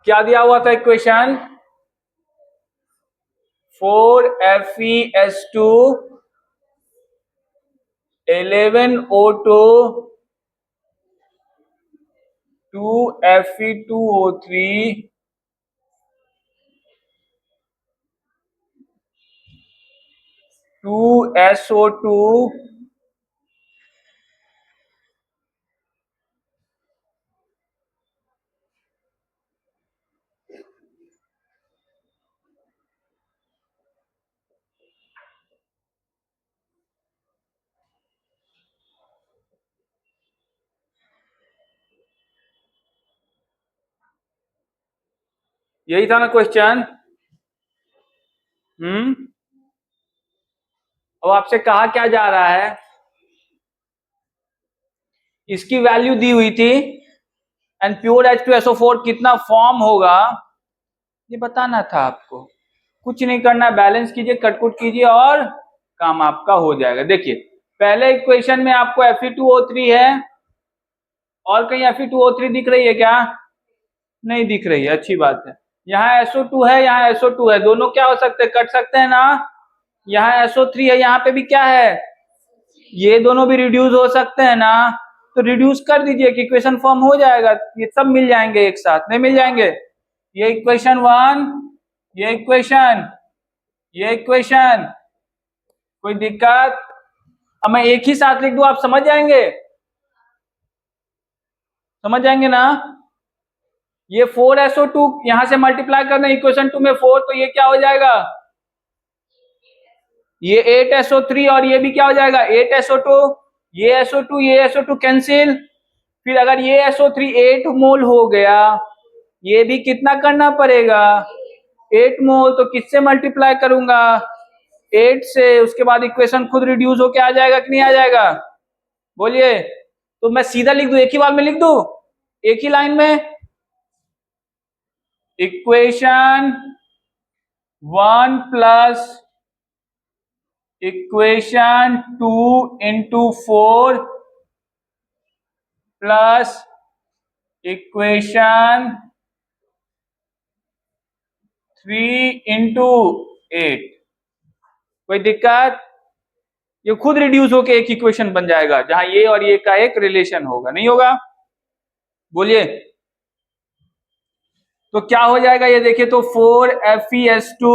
क्या दिया हुआ था equation? 4FeS2 11O2 2Fe2O3 2SO2 यही था ना क्वेश्चन? अब आपसे कहा क्या जा रहा है? इसकी वैल्यू दी हुई थी एंड प्योर H2SO4 कितना फॉर्म होगा ये बताना था आपको। कुछ नहीं करना, बैलेंस कीजिए, कटकुट कीजिए और काम आपका हो जाएगा। देखिए पहले इक्वेशन में आपको Fe2O3 है और कहीं Fe2O3 दिख रही है क्या? नहीं दिख रही है, अच्छी बात है। यहाँ SO2 है, यहाँ SO2 है, दोनों क्या हो सकते हैं? कट सकते हैं ना। यहाँ SO3 है, यहाँ पे भी क्या है? ये दोनों भी रिड्यूस हो सकते हैं ना। तो रिड्यूस कर दीजिए कि इक्वेशन फॉर्म हो जाएगा, ये सब मिल जाएंगे एक साथ, नहीं मिल जाएंगे? ये इक्वेशन 1, ये इक्वेशन, ये इक्वेशन, कोई दिक्कत? अब मैं एक ही साथ लिख दूं, आप समझ जाएंगे? समझ जाएंगे ना? ये 4SO2 यहां से मल्टीप्लाई करना इक्वेशन 2 में 4, तो ये क्या हो जाएगा? ये 8SO3 और ये भी क्या हो जाएगा? 8SO2। ये SO2 ये SO2 कैंसिल। फिर अगर ये SO3 8 मोल हो गया, ये भी कितना करना पड़ेगा? 8 मोल। तो किससे मल्टीप्लाई करूंगा? 8 से। उसके बाद इक्वेशन खुद रिड्यूस होके आ जाएगा कि नहीं आ जाएगा? बोलिए। तो मैं सीधा लिख दूं, एक ही बार में लिख दूं, एक ही लाइन में? Equation 1 plus equation 2 into 4 plus equation 3 into 8। कोई दिक्कत? ये खुद रिड्यूस होके एक इक्वेशन बन जाएगा जहां ये और ये का एक रिलेशन होगा, नहीं होगा? बोलिए। तो क्या हो जाएगा ये देखिए, तो 4FeS2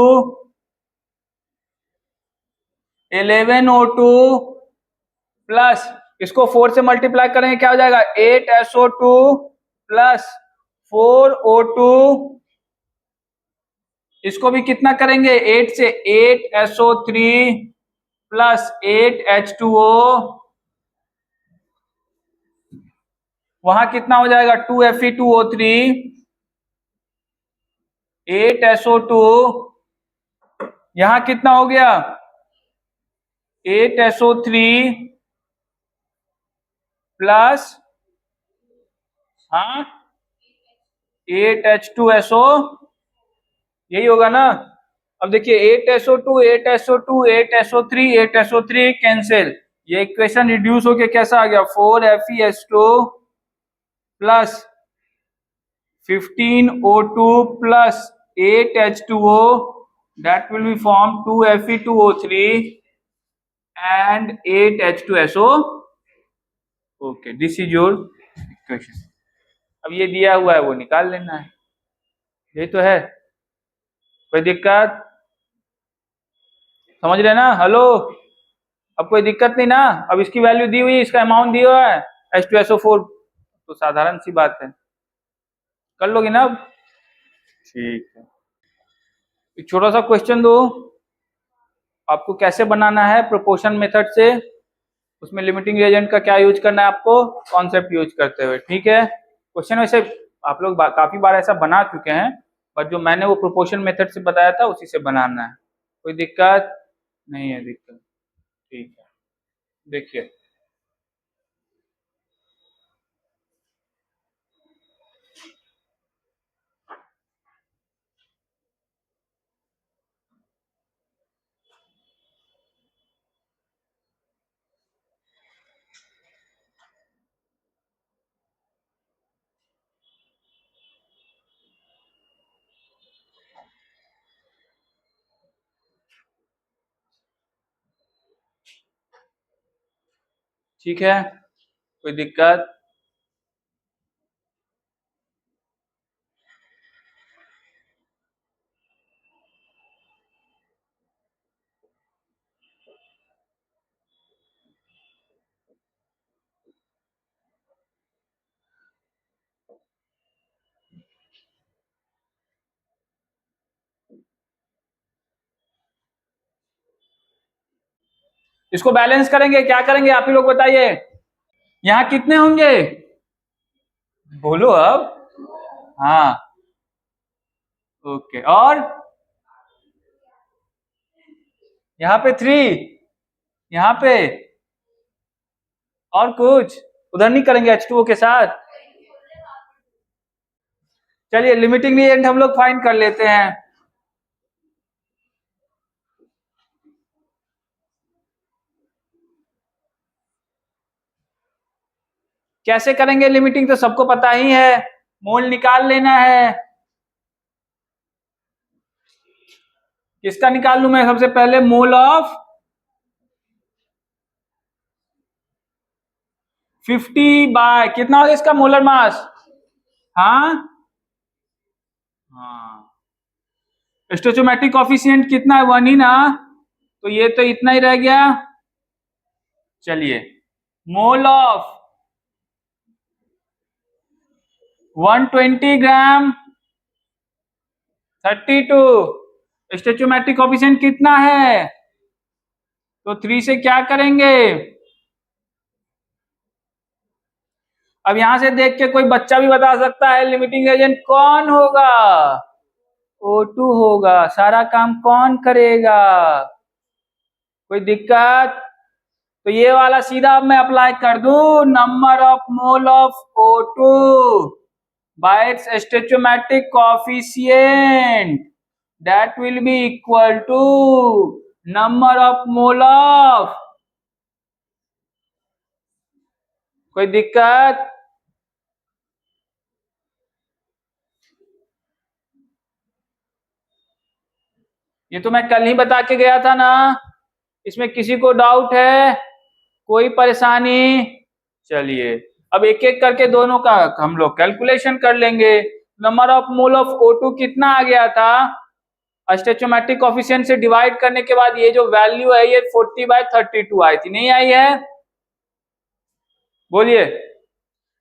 11O2 प्लस इसको 4 से मल्टीप्लाई करेंगे क्या हो जाएगा? 8SO2 प्लस 4O2, इसको भी कितना करेंगे? 8 से 8SO3 प्लस 8H2O, वहां कितना हो जाएगा? 2Fe2O3, 8SO2, यहां कितना हो गया? 8SO3 प्लस 8H2SO, यही होगा ना? अब देखिए 8SO2 8SO2 8SO3 8SO3 cancel, ये इक्वेशन रिड्यूस होके कैसा आ गया? 4FeS2 plus 15O2 plus 8H2O, that will be form 2Fe2O3 and 8H2SO। Okay, this is your equation. अब ये दिया हुआ है वो निकाल लेना है, यही तो है। कोई दिक्कत? समझ रहे ना? हेलो, अब कोई दिक्कत नहीं ना? अब इसकी वैल्यू दी हुई है, इसका अमाउंट दिया हुआ है H2SO4, तो साधारण सी बात है, कर लोगे ना अब? ठीक है। एक छोटा सा क्वेश्चन दो, आपको कैसे बनाना है प्रोपोर्शन मेथड से, उसमें लिमिटिंग रिएजेंट का क्या यूज करना है आपको, कॉन्सेप्ट यूज करते हुए। ठीक है? क्वेश्चन वैसे आप लोग काफी बार ऐसा बना चुके हैं, पर जो मैंने वो प्रोपोर्शन मेथड से बताया था उसी से बनाना है। कोई दिक्कत नहीं है? दिक्कत? ठीक है, देखिए ठीक है, कोई दिक्कत? इसको बैलेंस करेंगे, क्या करेंगे आप ही लोग बताइए। यहाँ कितने होंगे, बोलो अब। हाँ, ओके, और यहाँ पे 3, यहाँ पे, और कुछ उधर नहीं करेंगे H2O के साथ? चलिए लिमिटिंग रिएजेंट हम लोग फाइंड कर लेते हैं। कैसे करेंगे लिमिटिंग, तो सबको पता ही है, मोल निकाल लेना है। किसका निकाल लूं मैं सबसे पहले, मोल ऑफ 50 बाय कितना होगा इसका मोलर मास? हाँ हाँ, स्टोइचोमेट्रिक कोफिशिएंट कितना है, 1 ही ना, तो ये तो इतना ही रह गया। चलिए, मोल ऑफ 120 ग्राम 32, स्टोइचोमेट्रिक कोफिशिएंट कितना है, तो 3 से क्या करेंगे? अब यहां से देख के कोई बच्चा भी बता सकता है लिमिटिंग एजेंट कौन होगा, O2 होगा। सारा काम कौन करेगा, कोई दिक्कत? तो ये वाला सीधा अब मैं अप्लाई कर दूं, number of mole of O2 by its stoichiometric coefficient that will be equal to number of mole of, कोई दिक्कत? ये तो मैं कल ही बता के गया था ना, इसमें किसी को डाउट है, कोई परेशानी? चलिए अब एक एक करके दोनों का हम लोग कैलकुलेशन कर लेंगे। Number of mole of O2 कितना आ गया था, स्टोइचोमेट्रिक कोफिशिएंट से डिवाइड करने के बाद ये जो वैल्यू है ये 40/32 आई थी, नहीं आई है? बोलिए,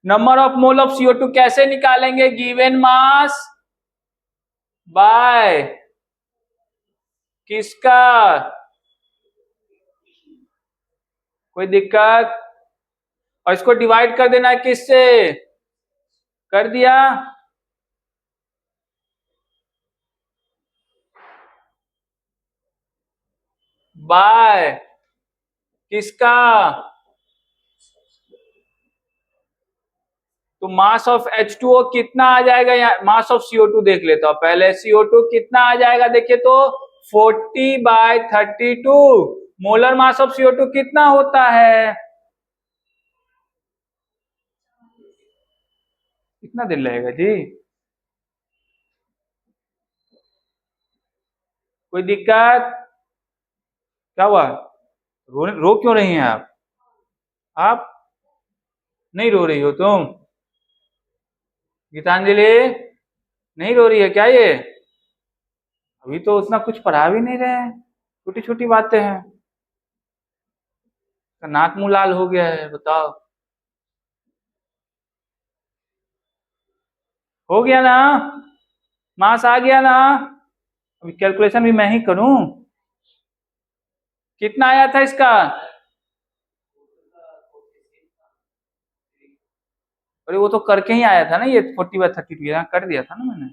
number of mole of CO2 कैसे निकालेंगे, गिवन मास बाय किसका, कोई दिक्कत? और इसको डिवाइड कर देना है किससे, कर दिया? बाय किसका, तो मास ऑफ H2O कितना आ जाएगा, यहाँ मास ऑफ CO2 देख लेता हूं पहले, CO2 कितना आ जाएगा देखिए तो 40/32, मोलर मास ऑफ CO2 कितना होता है, कितना दिन लगेगा जी, कोई दिक्कत? क्या हुआ, रो क्यों रही हैं आप नहीं रो रही हो तुम, गीतांजलि नहीं रो रही है क्या ये? अभी तो उतना कुछ पढ़ा भी नहीं रहे हैं, छोटी छोटी बातें हैं, नाक मुंह लाल हो गया है, बताओ। हो गया ना, मास आ गया ना, अभी कैलकुलेशन भी मैं ही करूं, कितना आया था इसका? अरे वो तो करके ही आया था ना, ये 40/32 यहाँ कर दिया था ना मैंने,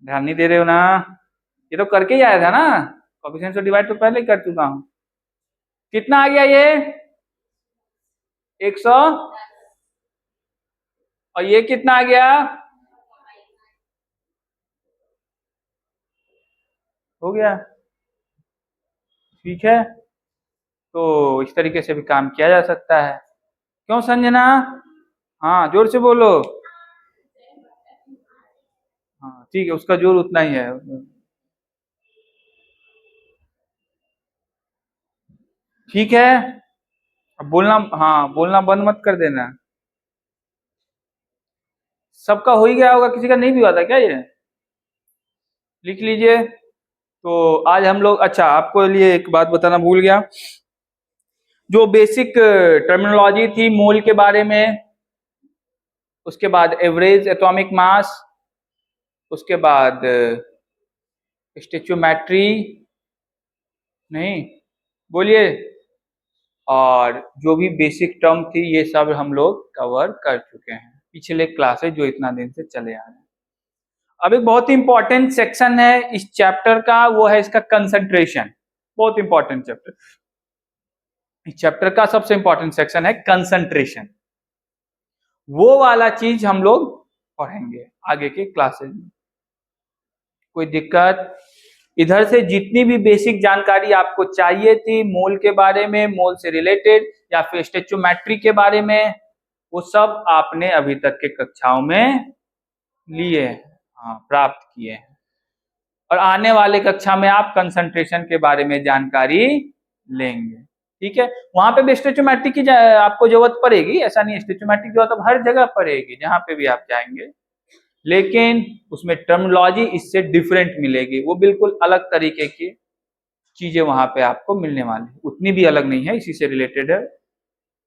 ध्यान नहीं दे रहे हो ना, ये तो करके ही आया था ना, कोफिशिएंट से डिवाइड तो पहले ही कर चुका हूं। कितना आ गया ये, 100, और ये कितना आ गया, हो गया, ठीक है, तो इस तरीके से भी काम किया जा सकता है, क्यों संजना? हाँ जोर से बोलो, हाँ ठीक है, उसका जोर उतना ही है, ठीक है। अब बोलना, हाँ बोलना बंद मत कर देना। सबका हो ही गया होगा, किसी का नहीं भी हुआ था क्या ये? लिख लीजिए। तो आज हम लोग, अच्छा आपको लिए एक बात बताना भूल गया, जो बेसिक टर्मिनोलॉजी थी मोल के बारे में, उसके बाद एवरेज एटॉमिक मास, उसके बाद स्टेचोमेट्री, नहीं बोलिए, और जो भी बेसिक टर्म थी ये सब हम लोग कवर कर चुके हैं पिछले क्लासेज जो इतना दिन से चले आ रहे हैं। अब एक बहुत ही इंपॉर्टेंट सेक्शन है इस चैप्टर का, वो है इसका कंसंट्रेशन। बहुत इंपॉर्टेंट चैप्टर, इस चैप्टर का सबसे इंपॉर्टेंट सेक्शन है कंसंट्रेशन। वो वाला चीज हम लोग पढ़ेंगे आगे के क्लासेज में। कोई दिक्कत? इधर से जितनी भी बेसिक जानकारी आपको चाहिए थी मोल के बारे में, मोल से रिलेटेड या फिर स्टेचोमेट्री के बारे में, वो सब आपने अभी तक के कक्षाओं में लिए हैं, हाँ प्राप्त किए हैं। और आने वाले कक्षा में आप कंसंट्रेशन के बारे में जानकारी लेंगे, ठीक है। वहां पे भी स्टेचोमेट्री की आपको जरूरत पड़ेगी, ऐसा नहीं, स्टेचोमेट्री की जरूरत हर जगह पड़ेगी जहां पे भी आप जाएंगे, लेकिन उसमें टर्मिनोलॉजी इससे डिफरेंट मिलेगी, वो बिल्कुल अलग तरीके की चीजें वहां पे आपको मिलने वाली, उतनी भी अलग नहीं है, इसी से रिलेटेड है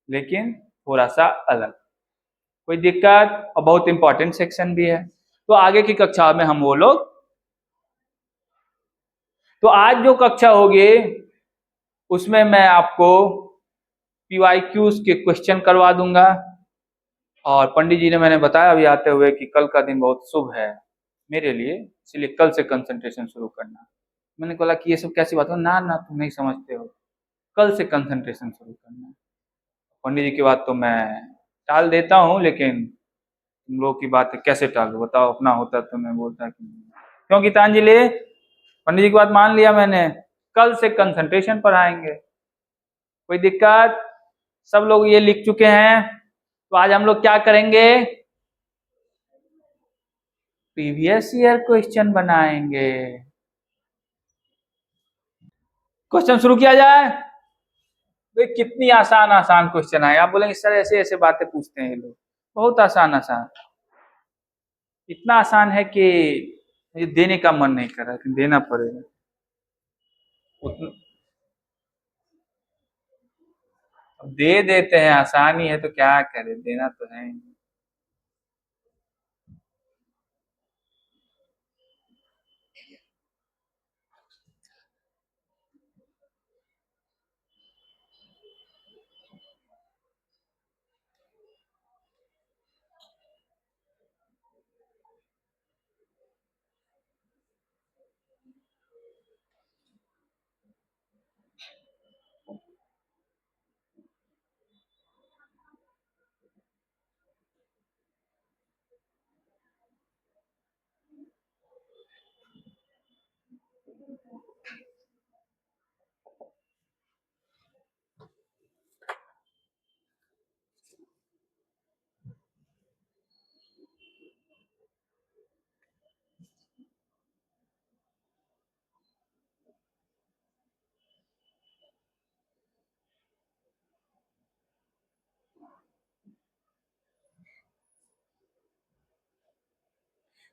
लेकिन थोड़ा सा अलग। कोई दिक्कत? और बहुत इंपॉर्टेंट सेक्शन भी है, तो आगे की कक्षा में हम वो लोग, तो आज जो कक्षा होगी उसमें मैं आपको PYQs के क्वेश्चन करवा दूंगा। और पंडित जी ने मैंने बताया अभी आते हुए कि कल का दिन बहुत शुभ है मेरे लिए, इसलिए कल से कंसंट्रेशन शुरू करना। मैंने बोला कि ये सब कैसी बात है, ना ना तुम नहीं समझते हो, कल से कंसंट्रेशन शुरू करना। पंडित जी की बात तो मैं टाल देता हूँ, लेकिन तुम लोग की बात कैसे टालू बताओ, अपना होता तो मैं बोलता कि क्यों गीतांजलि, पंडित जी की बात मान लिया मैंने, कल से कंसंट्रेशन पढ़ाएंगे। कोई दिक्कत? सब लोग ये लिख चुके हैं, तो आज हम लोग क्या करेंगे, प्रीवियस ईयर क्वेश्चन बनाएंगे। क्वेश्चन शुरू किया जाए। वे कितनी आसान आसान क्वेश्चन आए, आप बोलेंगे सर ऐसे ऐसे बातें पूछते हैं ये लोग, बहुत आसान आसान, इतना आसान है कि मुझे देने का मन नहीं कर रहा, लेकिन देना पड़ेगा। अब दे देते हैं, आसानी है तो क्या करें, देना तो है।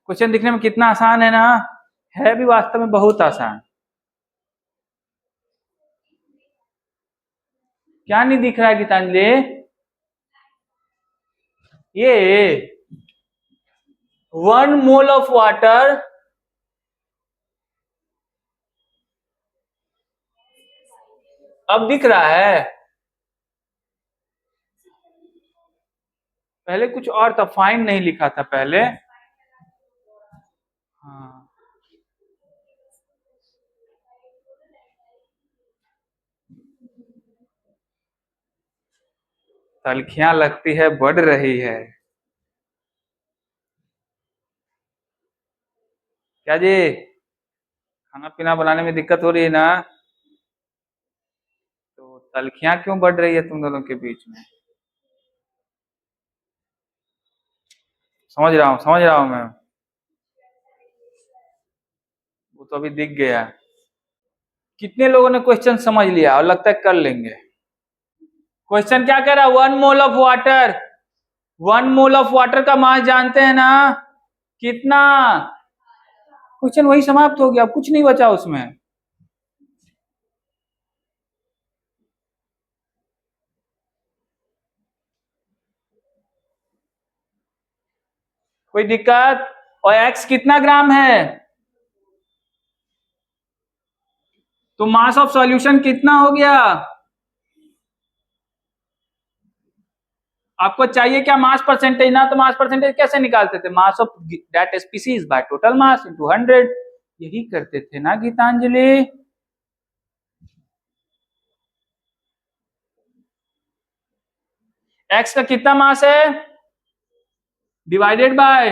क्वेश्चन दिखने में कितना आसान है ना, है भी वास्तव में बहुत आसान। क्या नहीं दिख रहा है गीतांजलि? ये 1 मोल ऑफ वाटर अब दिख रहा है, पहले कुछ और था, फाइन नहीं लिखा था पहले। हाँ तलखियां लगती है बढ़ रही है, क्या जी खाना पीना बनाने में दिक्कत हो रही है ना, तो तलखियां क्यों बढ़ रही है तुम दोनों के बीच में? समझ रहा हूं मैं, वो तो अभी दिख गया। कितने लोगों ने क्वेश्चन समझ लिया और लगता है कर लेंगे? क्वेश्चन क्या कह रहा है? 1 mole of water, 1 mole of water का मास जानते हैं ना कितना? क्वेश्चन वही समाप्त हो गया, कुछ नहीं बचा उसमें। कोई दिक्कत? और x कितना ग्राम है? तो मास ऑफ सॉल्यूशन कितना हो गया? आपको चाहिए क्या? मास परसेंटेज ना, तो मास परसेंटेज कैसे निकालते थे? Mass of that species by total mass into 100, यही करते थे ना गीतांजलि? x का कितना मास है डिवाइडेड बाय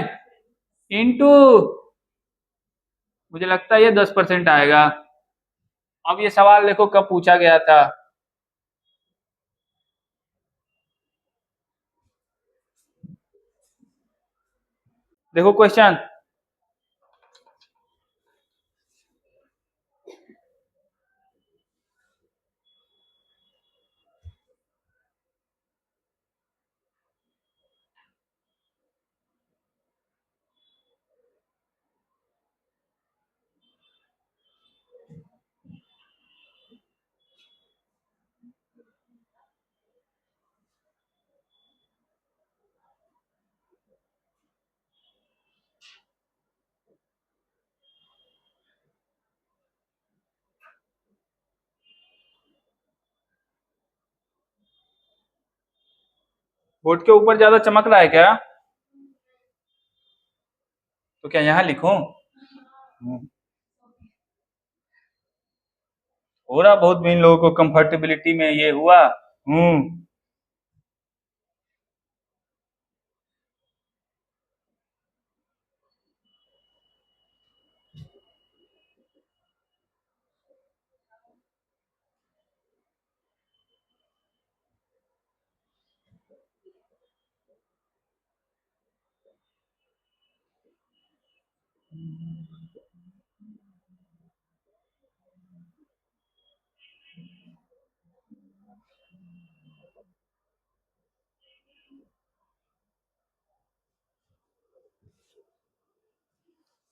इनटू, मुझे लगता है ये 10% आएगा। अब ये सवाल देखो कब पूछा गया था। देखो क्वेश्चन, बोर्ड के ऊपर ज्यादा चमक रहा है क्या? तो क्या यहाँ लिखूं? हो रहा बहुत भी इन लोगों को कंफर्टेबिलिटी में ये हुआ।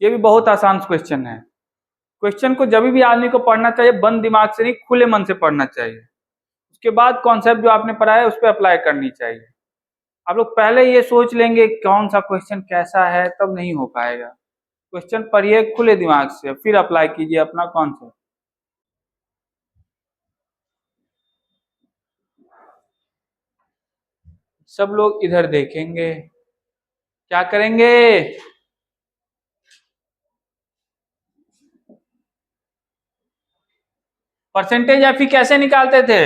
ये भी बहुत आसान क्वेश्चन है। क्वेश्चन को जब भी आदमी को पढ़ना चाहिए बंद दिमाग से नहीं, खुले मन से पढ़ना चाहिए। उसके बाद कॉन्सेप्ट जो आपने पढ़ा है उस पर अप्लाई करनी चाहिए। आप लोग पहले ये सोच लेंगे कौन सा क्वेश्चन कैसा है, तब नहीं हो पाएगा। क्वेश्चन पढ़िए खुले दिमाग से, फिर अप्लाई कीजिए अपना कॉन्सेप्ट। सब लोग इधर देखेंगे, क्या करेंगे? परसेंटेज एफी कैसे निकालते थे?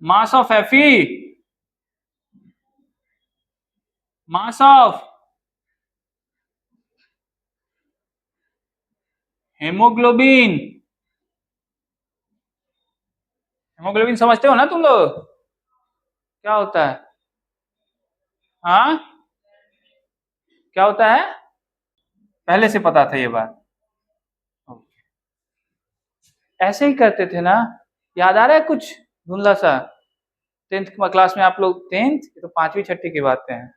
Mass of F E, mass of haemoglobin. Haemoglobin समझते हो ना तुम लोग, क्या होता है? हाँ, क्या होता है? पहले से पता था ये बात? ऐसे ही करते थे ना, याद आ रहा है कुछ धुंधला सा? 10th क्लास में आप लोग, 10th तो 5वीं 6वीं की बातें हैं।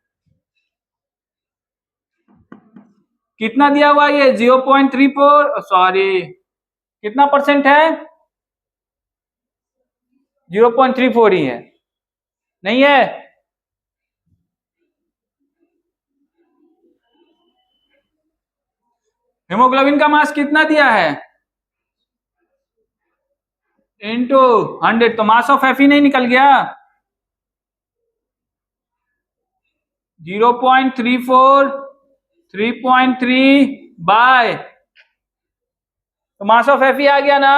कितना दिया हुआ ये? 0.34, सॉरी कितना परसेंट है? 0.34 ही है, नहीं है? हेमोग्लोबिन का मास कितना दिया है? इनटू 100, तो मास ऑफ एफी नहीं निकल गया? 0.34 3.3 बाय, तो मास ऑफ एफी आ गया ना?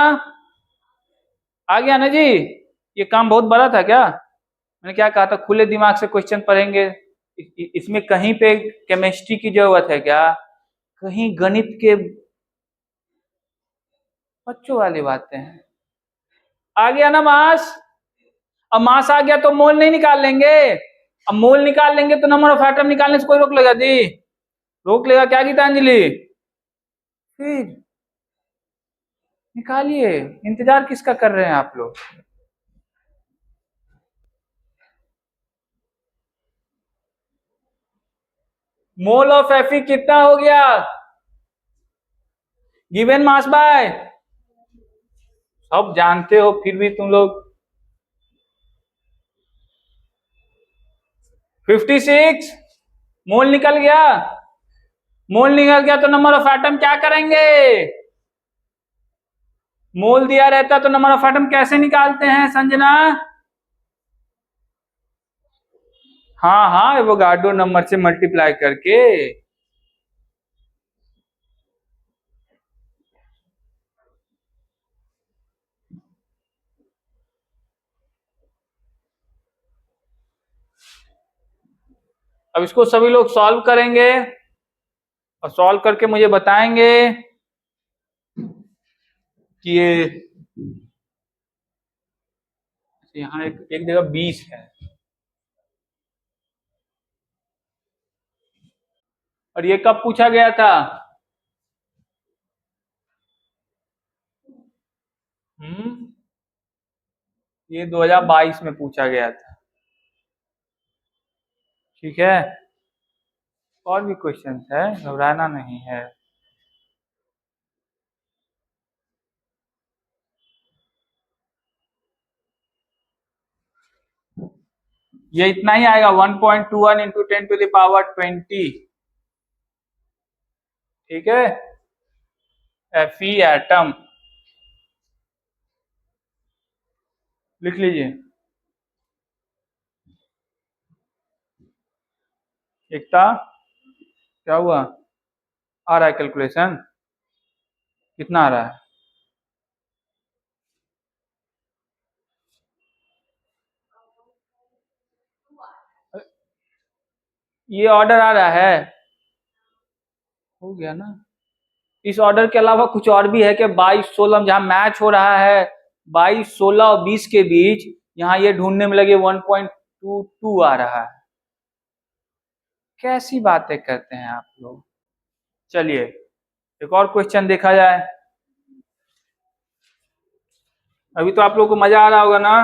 आ गया ना जी? ये काम बहुत बड़ा था क्या? मैंने क्या कहा था, खुले दिमाग से क्वेश्चन पढ़ेंगे। इसमें कहीं पे केमिस्ट्री की जरूरत है क्या? कहीं गणित के बच्चों वाली बातें हैं। आ गया ना मास? अब मास आ गया तो मोल नहीं निकाल लेंगे? अब मोल निकाल लेंगे तो नंबर ऑफ एटम निकालने से कोई रोक लेगा जी? रोक लेगा क्या गीतांजलि? फिर निकालिए, इंतजार किसका कर रहे हैं आप लोग? मोल ऑफ Fe कितना हो गया गिवन मास बाय, सब जानते हो फिर भी तुम लोग। 56 मोल निकल गया। मोल निकल गया तो नंबर ऑफ एटम क्या करेंगे, मोल दिया रहता तो नंबर ऑफ एटम कैसे निकालते हैं संजना। हाँ हाँ एवोगाड्रो नंबर से मल्टीप्लाई करके। अब इसको सभी लोग सॉल्व करेंगे और सॉल्व करके मुझे बताएंगे कि ये यहाँ एक एक जगह 20 है और ये कब पूछा गया था। हम्म, ये 2022 में पूछा गया था। ठीक है, और भी क्वेश्चंस है, घबराना नहीं है। ये इतना ही आएगा 1.21 इंटू 10⁻20। ठीक है, Fe एटम लिख लीजिए। एकता क्या हुआ, आ रहा है कैलकुलेशन, कितना आ रहा है। ये ऑर्डर आ रहा है, हो गया ना। इस ऑर्डर के अलावा कुछ और भी है कि 22 16 जहां मैच हो रहा है 22 16 और 20 के बीच, यहाँ ये ढूंढने में लगे 1.22 आ रहा है। कैसी बातें करते हैं आप लोग। चलिए एक और क्वेश्चन देखा जाए। अभी तो आप लोग को मजा आ रहा होगा ना।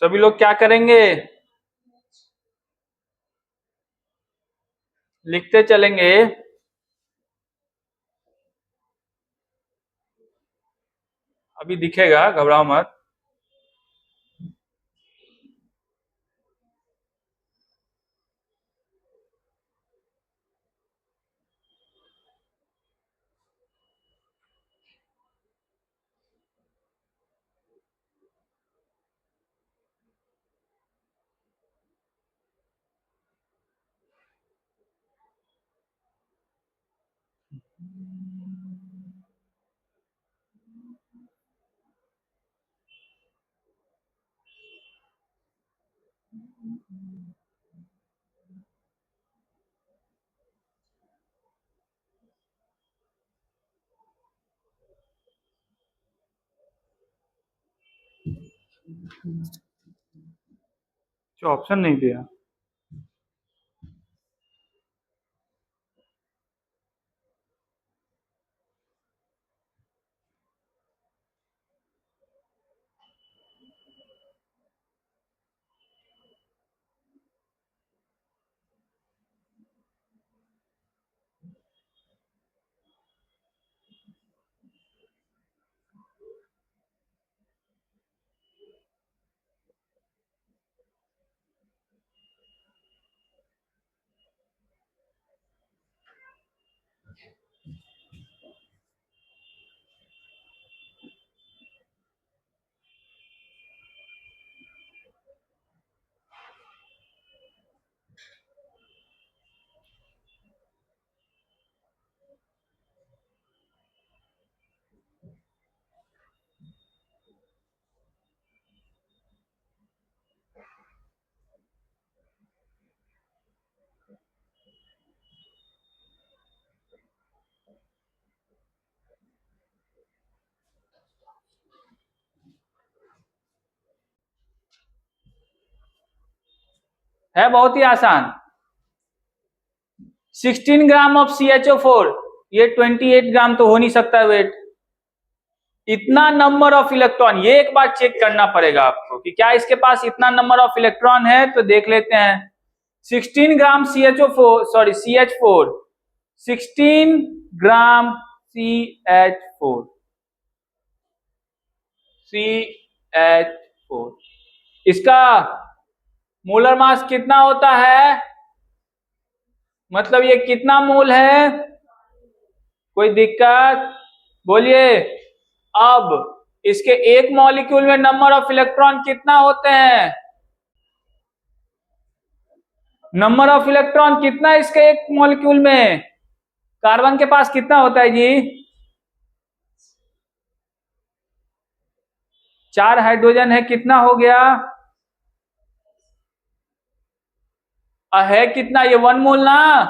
सभी लोग क्या करेंगे, लिखते चलेंगे। अभी दिखेगा, घबराओ मत। जो ऑप्शन नहीं दिया। है बहुत ही आसान। 16 ग्राम ऑफ CHO4, ये 28 ग्राम तो हो नहीं सकता वेट। इतना नंबर ऑफ इलेक्ट्रॉन, ये एक बार चेक करना पड़ेगा आपको कि क्या इसके पास इतना नंबर ऑफ इलेक्ट्रॉन है, तो देख लेते हैं। 16 ग्राम CHO4, सॉरी CH4, 16 ग्राम CH4, इसका मोलर मास कितना होता है, मतलब ये कितना मोल है, कोई दिक्कत बोलिए। अब इसके एक मॉलिक्यूल में नंबर ऑफ इलेक्ट्रॉन कितना होते हैं, नंबर ऑफ इलेक्ट्रॉन कितना इसके एक मॉलिक्यूल में, कार्बन के पास कितना होता है जी, 4 हाइड्रोजन है, कितना हो गया, है कितना, ये 1 मोल ना,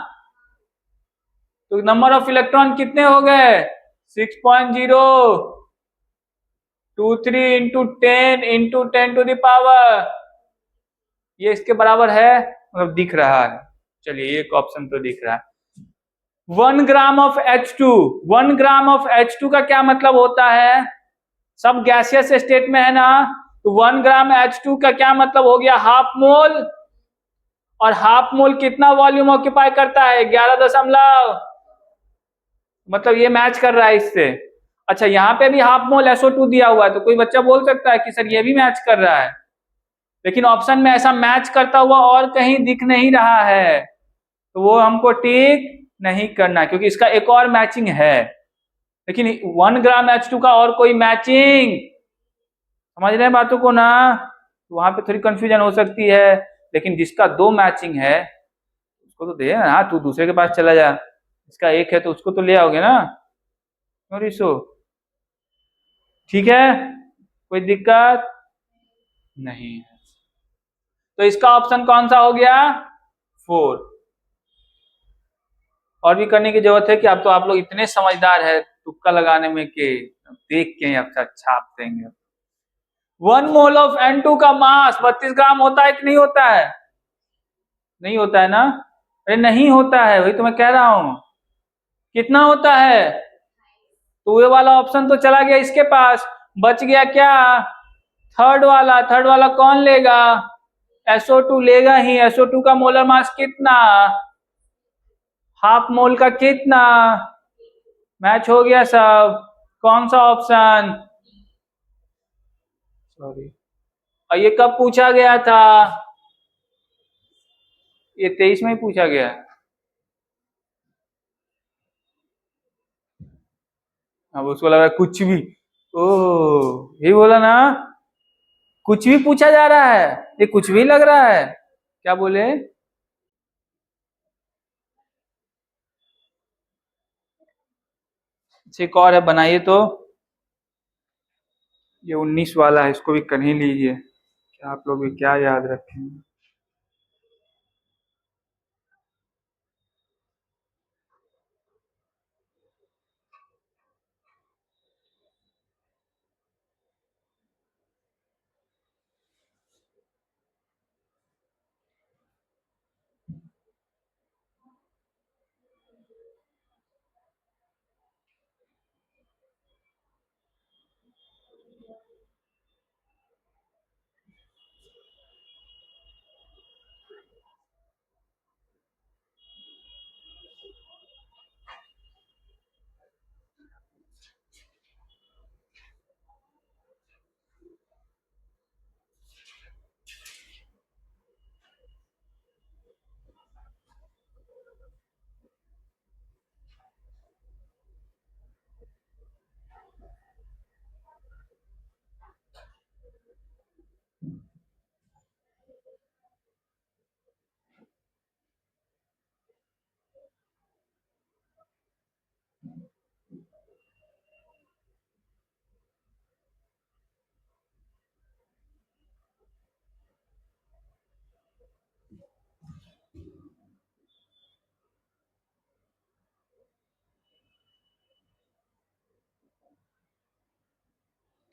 तो नंबर ऑफ इलेक्ट्रॉन कितने हो गए, 6.023 into 10 into 10 to the power, ये इसके बराबर है, मतलब दिख रहा है। चलिए एक ऑप्शन तो दिख रहा है। 1 gram of H2, 1 gram of H2 का क्या मतलब होता है, सब गैसियस स्टेट में है ना, तो 1 ग्राम H2 का क्या मतलब हो गया, हाफ मोल, और हाफ मोल कितना वॉल्यूम ऑक्यूपाई करता है, 11 मतलब ये मैच कर रहा है इससे। अच्छा यहाँ पे भी हाफ मोल SO2 दिया हुआ है, तो कोई बच्चा बोल सकता है कि सर ये भी मैच कर रहा है, लेकिन ऑप्शन में ऐसा मैच करता हुआ और कहीं दिख नहीं रहा है, तो वो हमको टिक नहीं करना, क्योंकि इसका एक और मैचिंग है, लेकिन 1 ग्राम H2 का और कोई मैचिंग, समझ रहे हैं बातों को ना, वहां पे थोड़ी कंफ्यूजन हो सकती है, लेकिन जिसका 2 मैचिंग है उसको तो दे ना, तू दूसरे के पास चला जा, इसका एक है तो उसको तो ले आओगे ना, क्यों रिसो, ठीक है, कोई दिक्कत नहीं है, तो इसका ऑप्शन कौन सा हो गया, 4। और भी करने की जरूरत है कि अब तो आप लोग इतने समझदार है तुक्का लगाने में कि देख के अब छाप देंगे। 1 मोल ऑफ N2 का मास 32 ग्राम होता है कि नहीं होता है, नहीं होता है ना, अरे नहीं होता है, वही तो मैं कह रहा हूं, कितना होता है, तो ये वाला ऑप्शन तो चला गया इसके पास, बच गया क्या, थर्ड वाला, थर्ड वाला कौन लेगा, SO2 लेगा ही, SO2 का मोलर मास कितना, हाफ मोल का कितना, मैच हो गया सब, कौन सा ऑप्शन, सॉरी, और ये कब पूछा गया था, ये 23 में ही पूछा गया है। अब उसको लगा कुछ भी, ओह ये बोला ना, कुछ भी पूछा जा रहा है, ये कुछ भी लग रहा है, क्या बोले, एक और है बनाइए तो, ये 19 वाला है, इसको भी कर ही लीजिए, क्या आप लोग भी क्या याद रखेंगे।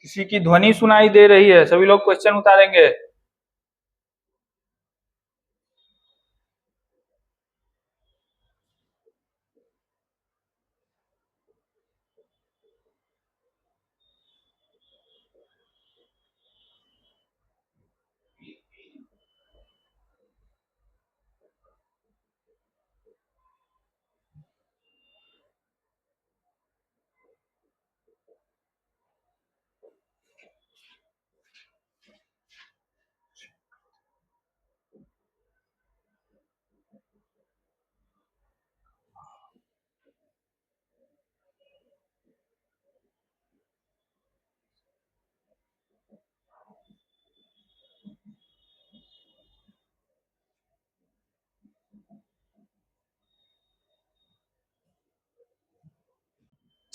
किसी की ध्वनि सुनाई दे रही है, सभी लोग क्वेश्चन उतारेंगे,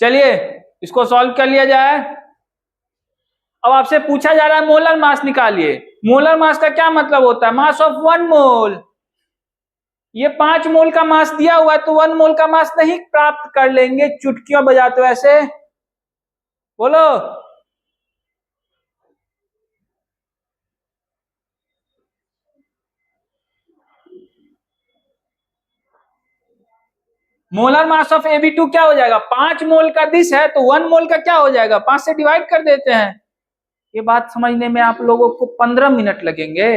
चलिए इसको सॉल्व कर लिया जाए। अब आपसे पूछा जा रहा है मोलर मास निकालिए। मोलर मास का क्या मतलब होता है? मास ऑफ 1 मोल। ये 5 मोल का मास दिया हुआ है तो 1 मोल का मास नहीं प्राप्त कर लेंगे चुटकियां बजाते हो ऐसे? बोलो। मोलर मास ऑफ Ab2 क्या हो जाएगा? 5 मोल का दिस है तो 1 मोल का क्या हो जाएगा? 5 से डिवाइड कर देते हैं। ये बात समझने में आप लोगों को 15 मिनट लगेंगे।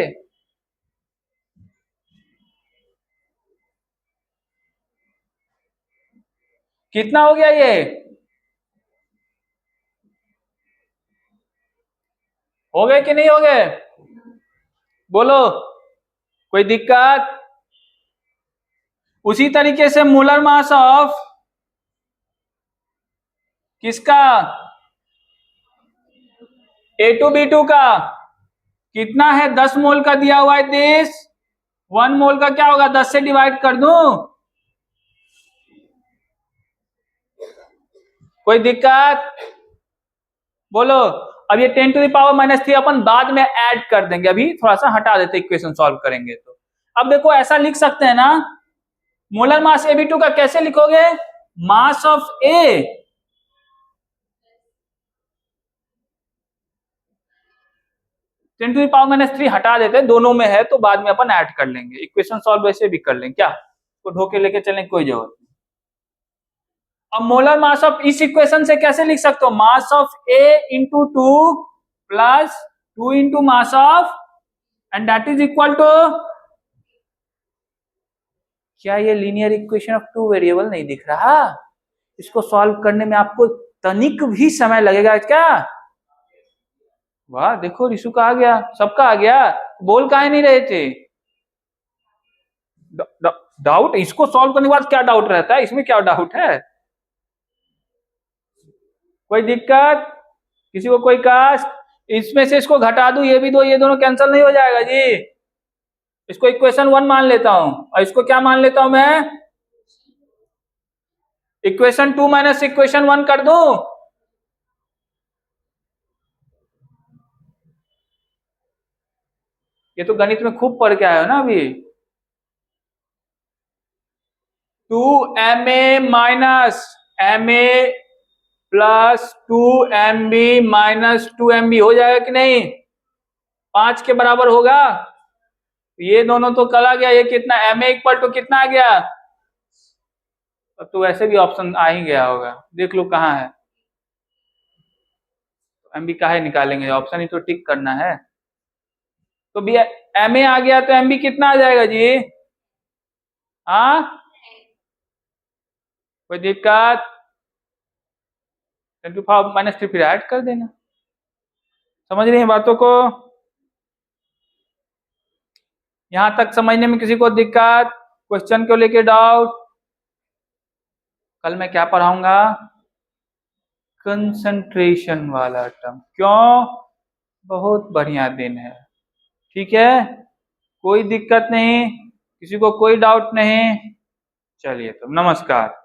कितना हो गया ये? हो गए कि नहीं हो गए? बोलो। कोई दिक्कत? उसी तरीके से मोलर मास ऑफ किसका? A2B2 का कितना है? 10 मोल का दिया हुआ है दिस। 1 मोल का क्या होगा? 10 से डिवाइड कर दूं? कोई दिक्कत? बोलो। अब ये 10⁻³ अपन बाद में ऐड कर देंगे, अभी थोड़ा सा हटा देते इक्वेशन सॉल्व करेंगे तो। अब देखो ऐसा लिख सकते हैं ना, मोलर मास Ab2 का कैसे लिखोगे? मास ऑफ A 10⁻³ हटा देते हैं, दोनों में है तो बाद में अपन ऐड कर लेंगे। इक्वेशन सॉल्व वैसे भी कर लेंगे, क्या तो ढोके लेके चलने की कोई जरूरत नहीं। अब मोलर मास ऑफ इस इक्वेशन से कैसे लिख सकते हो? Mass of A into 2 plus 2 into mass of and that is equal to, क्या ये लीनियर इक्वेशन ऑफ 2 वेरिएबल नहीं दिख रहा? इसको सॉल्व करने में आपको तनिक भी समय लगेगा क्या? वाह देखो रिशु का आ गया, सबका आ गया, बोल काहे नहीं रहे थे? डाउट इसको सॉल्व करने के बाद क्या डाउट रहता है? इसमें क्या डाउट है? कोई दिक्कत? किसी को कोई कास्ट? इसमें से इसको घटा दूं, ये भी दो, ये दोनों कैंसिल नहीं हो जाएगा जी। इसको इक्वेशन 1 मान लेता हूं और इसको क्या मान लेता हूं मैं? इक्वेशन 2 माइनस इक्वेशन 1 कर दूं? ये तो गणित में खूब पढ़ के आए हो ना अभी। 2ma minus ma plus 2mb minus 2mb हो जाएगा कि नहीं? 5 के बराबर होगा। ये दोनों तो कल आ गया, ये कितना ma इक्वल टू कितना आ गया? अब तो वैसे भी ऑप्शन आ ही गया होगा, देख लो कहाँ है। एमबी काहे निकालेंगे, ऑप्शन ही तो टिक करना है। तो भी ma आ गया तो mb कितना आ जाएगा जी? हाँ कोई दिक्कत? 10⁻³ फिर ऐड कर देना। समझ रही हैं बातों को? यहां तक समझने में किसी को दिक्कत, क्वेश्चन को लेके डाउट? कल मैं क्या पढ़ाऊंगा? कंसंट्रेशन वाला टर्म। क्यों? बहुत बढ़िया दिन है, ठीक है, कोई दिक्कत नहीं, किसी को कोई डाउट नहीं। चलिए तो नमस्कार।